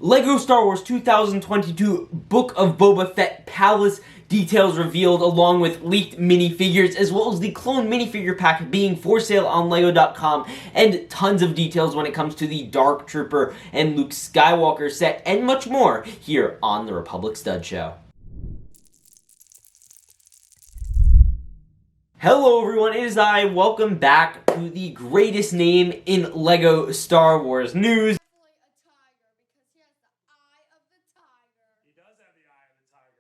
LEGO Star Wars 2022 Book of Boba Fett Palace details revealed, along with leaked minifigures, as well as the clone minifigure pack being for sale on LEGO.com, and tons of details when it comes to the Dark Trooper and Luke Skywalker set, and much more here on the Republic Stud Show. Hello everyone, it is I. Welcome back to the greatest name in LEGO Star Wars news.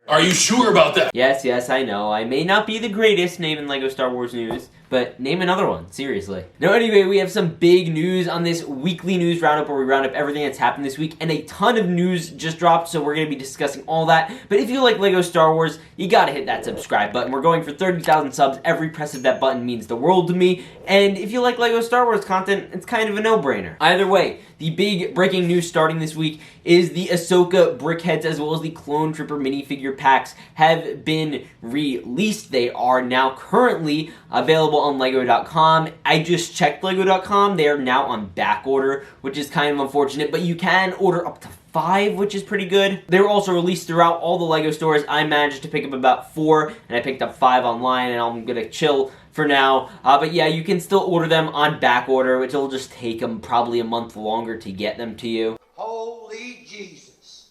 Are you sure about that? Yes, I know. I may not be the greatest name in LEGO Star Wars news, but name another one, seriously. Now anyway, we have some big news on this weekly news roundup where we round up everything that's happened this week, and a ton of news just dropped, so we're going to be discussing all that. But if you like LEGO Star Wars, you gotta hit that subscribe button. We're going for 30,000 subs. Every press of that button means the world to me, and if you like LEGO Star Wars content, it's kind of a no-brainer. Either way, the big breaking news starting this week is the Ahsoka brickheads as well as the Clone Trooper minifigure packs have been released. They are now currently available on LEGO.com. I just checked LEGO.com. They are now on back order, which is kind of unfortunate, but you can order up to 5, which is pretty good. They were also released throughout all the LEGO stores. I managed to pick up about 4, and I picked up 5 online, and I'm gonna chill for now. But yeah, you can still order them on back order, which will just take them probably a month longer to get them to you. Holy Jesus.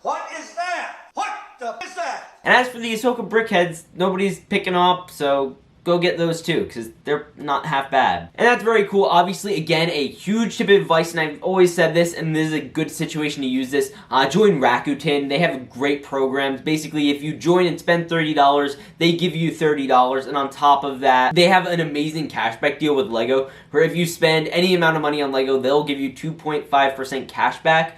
What is that? What the is that? And as for the Ahsoka brickheads, nobody's picking up, so go get those too, because they're not half bad. And that's very cool. Obviously, again, a huge tip of advice, and I've always said this, and this is a good situation to use this. Join Rakuten. They have great programs. Basically, if you join and spend $30, they give you $30, and on top of that, they have an amazing cashback deal with LEGO, where if you spend any amount of money on LEGO, they'll give you 2.5% cashback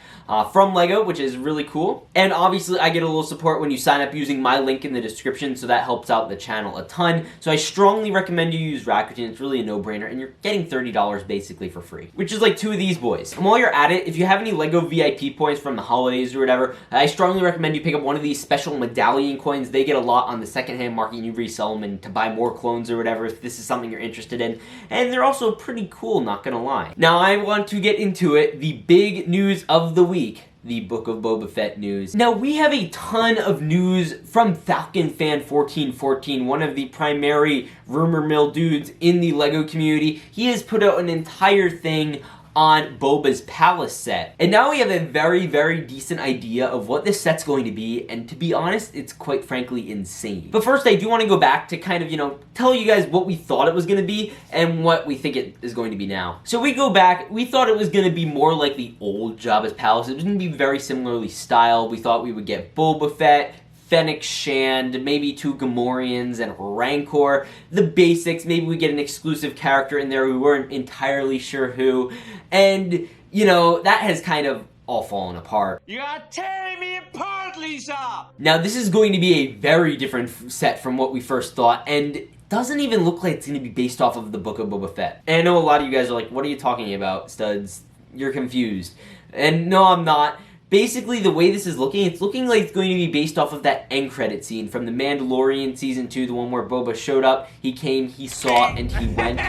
from LEGO, which is really cool. And obviously, I get a little support when you sign up using my link in the description, so that helps out the channel a ton. So I strongly recommend you use Rakuten. It's really a no-brainer, and you're getting $30 basically for free, which is like 2 of these boys. And while you're at it, if you have any LEGO VIP points from the holidays or whatever, I strongly recommend you pick up one of these special medallion coins. They get a lot on the secondhand market, and you resell them and to buy more clones or whatever if this is something you're interested in. And they're also pretty cool, not gonna lie. Now I want to get into it. The big news of the week, the Book of Boba Fett news. Now, we have a ton of news from Falcon Fan 1414, one of the primary rumor mill dudes in the LEGO community. He has put out an entire thing on Boba's palace set. And now we have a very, very decent idea of what this set's going to be, and to be honest, it's quite frankly insane. But first, I do want to go back to kind of, tell you guys what we thought it was going to be and what we think it is going to be now. So we go back, we thought it was going to be more like the old Jabba's palace. It was going to be very similarly styled. We thought we would get Boba Fett, Fennec Shand, maybe 2 Gamorreans, and Rancor. The basics, maybe we get an exclusive character in there. We weren't entirely sure who. And, that has kind of all fallen apart. You are tearing me apart, Lisa! Now, this is going to be a very different set from what we first thought, and doesn't even look like it's going to be based off of the Book of Boba Fett. And I know a lot of you guys are like, what are you talking about, studs? You're confused. And no, I'm not. Basically, the way this is looking, it's looking like it's going to be based off of that end credit scene from The Mandalorian Season 2, the one where Boba showed up, he came, he saw, and he went.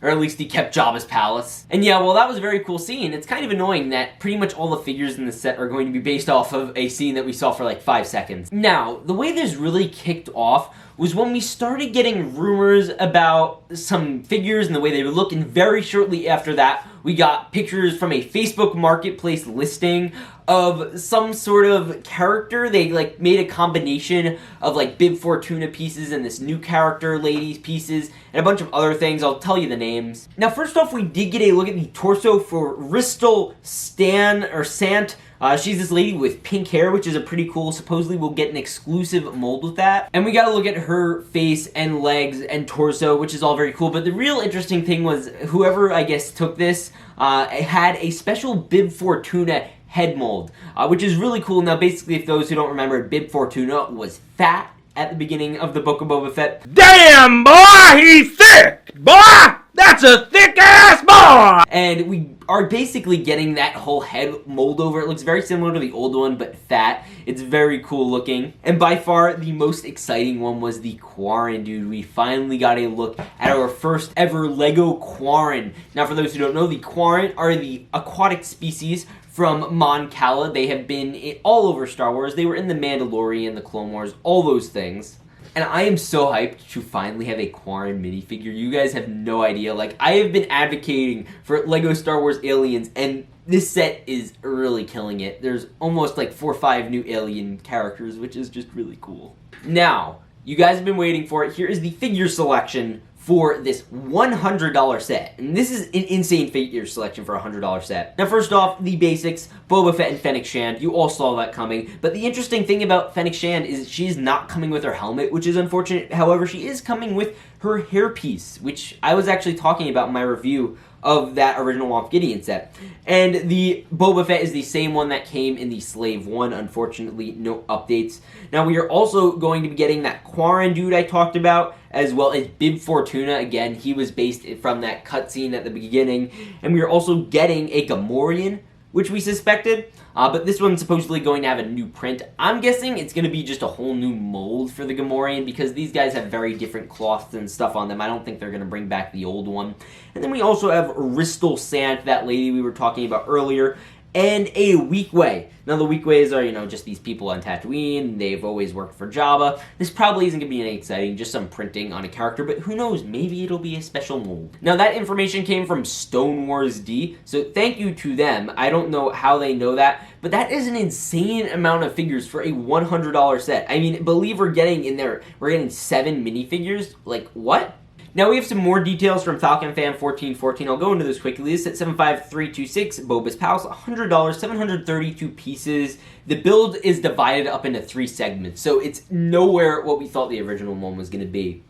Or at least he kept Jabba's palace. And yeah, well, that was a very cool scene. It's kind of annoying that pretty much all the figures in the set are going to be based off of a scene that we saw for like 5 seconds. Now, the way this really kicked off was when we started getting rumors about some figures and the way they would look, and very shortly after that, we got pictures from a Facebook Marketplace listing of some sort of character. They made a combination of Bib Fortuna pieces and this new character lady's pieces and a bunch of other things. I'll tell you the names. Now, first off, we did get a look at the torso for Ristal Sant. She's this lady with pink hair, which is a pretty cool. Supposedly we'll get an exclusive mold with that. And we got to look at her face and legs and torso, which is all very cool. But the real interesting thing was whoever, I guess, took this had a special Bib Fortuna head mold, which is really cool. Now, basically, if those who don't remember, Bib Fortuna was fat at the beginning of the Book of Boba Fett. Damn, boy, he's thick! Boy, that's a thick-ass boy! And we are basically getting that whole head mold over. It looks very similar to the old one, but fat. It's very cool looking. And by far, the most exciting one was the Quarren, dude. We finally got a look at our first ever LEGO Quarren. Now, for those who don't know, the Quarren are the aquatic species from Mon Cala. They have been all over Star Wars. They were in The Mandalorian, The Clone Wars, all those things. And I am so hyped to finally have a Quarren minifigure. You guys have no idea. Like, I have been advocating for LEGO Star Wars Aliens, and this set is really killing it. There's almost like 4 or 5 new alien characters, which is just really cool. Now, you guys have been waiting for it. Here is the figure selection for this $100 set. And this is an insane figure selection for a $100 set. Now, first off, the basics, Boba Fett and Fennec Shand. You all saw that coming. But the interesting thing about Fennec Shand is she is not coming with her helmet, which is unfortunate. However, she is coming with her hairpiece, which I was actually talking about in my review of that original Moff Gideon set. And the Boba Fett is the same one that came in the Slave 1, unfortunately, no updates. Now, we are also going to be getting that Quarren dude I talked about, as well as Bib Fortuna. Again, he was based from that cutscene at the beginning. And we are also getting a Gamorrean, which we suspected, but this one's supposedly going to have a new print. I'm guessing it's going to be just a whole new mold for the Gamorrean, because these guys have very different cloths and stuff on them. I don't think they're going to bring back the old one. And then we also have Ristal Sant, that lady we were talking about earlier, and a Weequay. Now, the Weequays are, you know, just these people on Tatooine. They've always worked for Jabba. This probably isn't going to be any exciting, just some printing on a character, but who knows, maybe it'll be a special mold. Now, that information came from Stone Wars D, so thank you to them. I don't know how they know that, but that is an insane amount of figures for a $100 set. I mean, believe we're getting 7 minifigures? Like, what? Now we have some more details from Falcon Fan 1414. I'll go into this quickly. This is at 75326, Boba's Palace, $100, 732 pieces. The build is divided up into 3 segments, so it's nowhere what we thought the original one was going to be.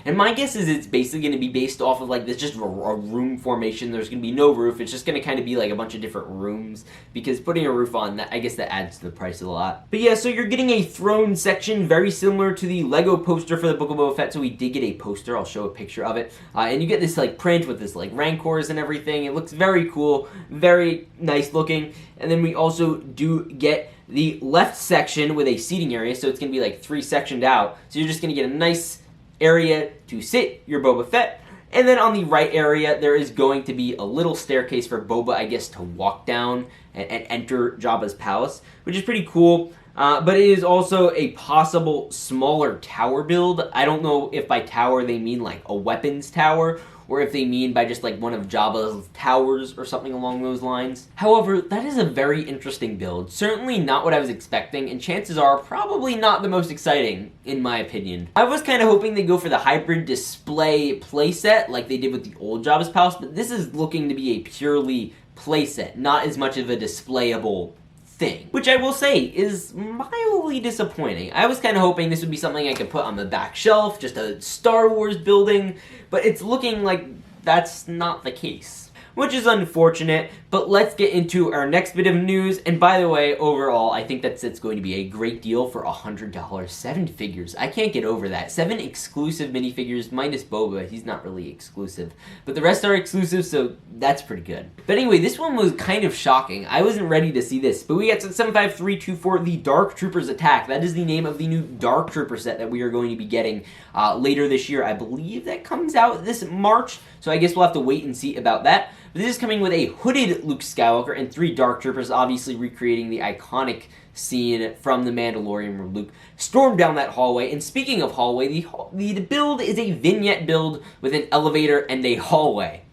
And my guess is it's basically going to be based off of, like, this just a room formation. There's going to be no roof. It's just going to kind of be, like, a bunch of different rooms. Because putting a roof on, I guess that adds to the price a lot. But yeah, so you're getting a throne section very similar to the LEGO poster for the Book of Boba Fett. So we did get a poster. I'll show a picture of it. And you get this, like, print with this, like, rancors and everything. It looks very cool. Very nice looking. And then we also do get the left section with a seating area. So it's going to be, like, 3 sectioned out. So you're just going to get a nice area to sit your Boba Fett, and then on the right area there is going to be a little staircase for Boba, I guess, to walk down and enter Jabba's palace, which is pretty cool. But it is also a possible smaller tower build. I don't know if by tower they mean like a weapons tower, or if they mean by just like one of Jabba's towers or something along those lines. However, that is a very interesting build. Certainly not what I was expecting, and chances are probably not the most exciting, in my opinion. I was kind of hoping they'd go for the hybrid display playset like they did with the old Jabba's Palace, but this is looking to be a purely playset, not as much of a displayable thing, which I will say is mildly disappointing. I was kind of hoping this would be something I could put on the back shelf, just a Star Wars building, but it's looking like that's not the case, which is unfortunate. But let's get into our next bit of news. And by the way, overall, I think that's going to be a great deal for $100. 7 figures. I can't get over that. 7 exclusive minifigures minus Boba. He's not really exclusive, but the rest are exclusive, so that's pretty good. But anyway, this one was kind of shocking. I wasn't ready to see this, but we got 75324, the Dark Troopers Attack. That is the name of the new Dark Trooper set that we are going to be getting later this year. I believe that comes out this March, so I guess we'll have to wait and see about that. But this is coming with a hooded Luke Skywalker and 3 Dark Troopers, obviously recreating the iconic scene from The Mandalorian where Luke stormed down that hallway. And speaking of hallway, the build is a vignette build with an elevator and a hallway.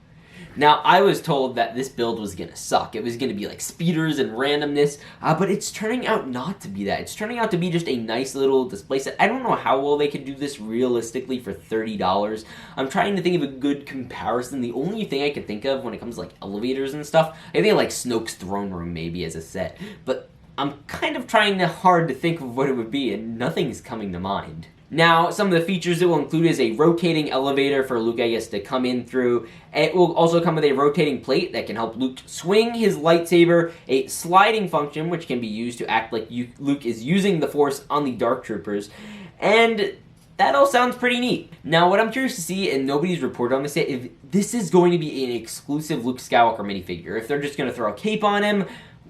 Now, I was told that this build was going to suck. It was going to be like speeders and randomness, but it's turning out not to be that. It's turning out to be just a nice little display set. I don't know how well they could do this realistically for $30. I'm trying to think of a good comparison. The only thing I could think of when it comes to like elevators and stuff, I think like Snoke's throne room maybe as a set, but I'm kind of trying hard to think of what it would be, and nothing's coming to mind. Now, some of the features it will include is a rotating elevator for Luke, I guess, to come in through. It will also come with a rotating plate that can help Luke swing his lightsaber, a sliding function which can be used to act like Luke is using the Force on the Dark Troopers, and that all sounds pretty neat. Now, what I'm curious to see, and nobody's reported on this yet, if this is going to be an exclusive Luke Skywalker minifigure, if they're just going to throw a cape on him,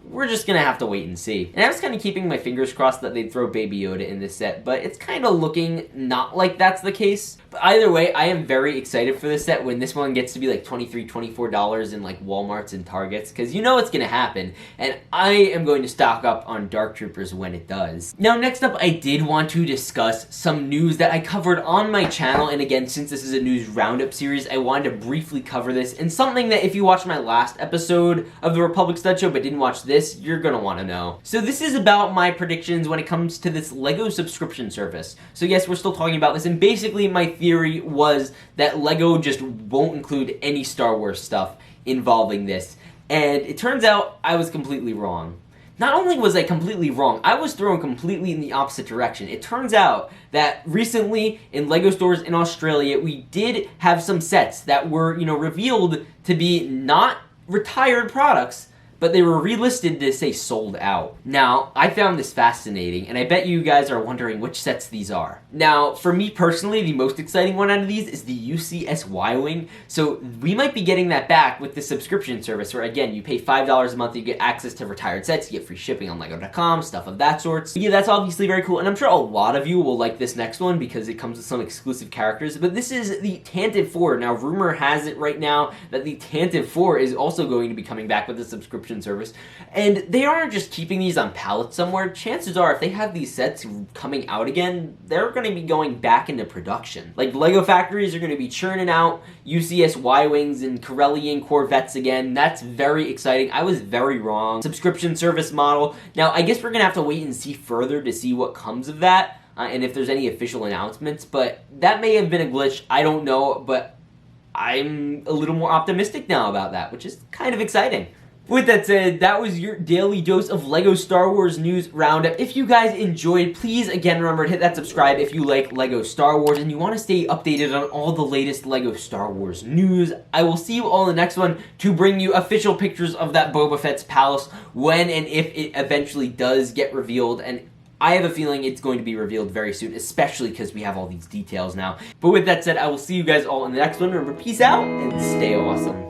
we're just gonna have to wait and see. And I was kind of keeping my fingers crossed that they'd throw Baby Yoda in this set, but it's kind of looking not like that's the case. But either way, I am very excited for this set when this one gets to be like $23, $24 in like Walmarts and Targets, because you know it's gonna happen, and I am going to stock up on Dark Troopers when it does. Now, next up, I did want to discuss some news that I covered on my channel, and again, since this is a news roundup series, I wanted to briefly cover this, and something that if you watched my last episode of the Republic Stud Show but didn't watch this, you're gonna want to know. So this is about my predictions when it comes to this LEGO subscription service. So yes, we're still talking about this, and basically my theory was that LEGO just won't include any Star Wars stuff involving this, and it turns out I was completely wrong. Not only was I completely wrong, I was thrown completely in the opposite direction. It turns out that recently in LEGO stores in Australia, we did have some sets that were, revealed to be not retired products, but they were relisted to say sold out. Now, I found this fascinating, and I bet you guys are wondering which sets these are. Now, for me personally, the most exciting one out of these is the UCS Y-Wing, so we might be getting that back with the subscription service, where again, you pay $5 a month, you get access to retired sets, you get free shipping on LEGO.com, stuff of that sort. So yeah, that's obviously very cool, and I'm sure a lot of you will like this next one because it comes with some exclusive characters, but this is the Tantive 4. Now, rumor has it right now that the Tantive 4 is also going to be coming back with the subscription service, and they aren't just keeping these on pallets somewhere. Chances are, if they have these sets coming out again, they're going to be going back into production. Like, LEGO factories are going to be churning out UCS Y-Wings and Corellian Corvettes again. That's very exciting. I was very wrong. Subscription service model. Now, I guess we're going to have to wait and see further to see what comes of that, and if there's any official announcements, but that may have been a glitch. I don't know, but I'm a little more optimistic now about that, which is kind of exciting. With that said, that was your daily dose of LEGO Star Wars news roundup. If you guys enjoyed, please again remember to hit that subscribe if you like LEGO Star Wars and you want to stay updated on all the latest LEGO Star Wars news. I will see you all in the next one to bring you official pictures of that Boba Fett's palace when and if it eventually does get revealed, and I have a feeling it's going to be revealed very soon, especially because we have all these details now. But with that said, I will see you guys all in the next one. Remember, peace out and stay awesome.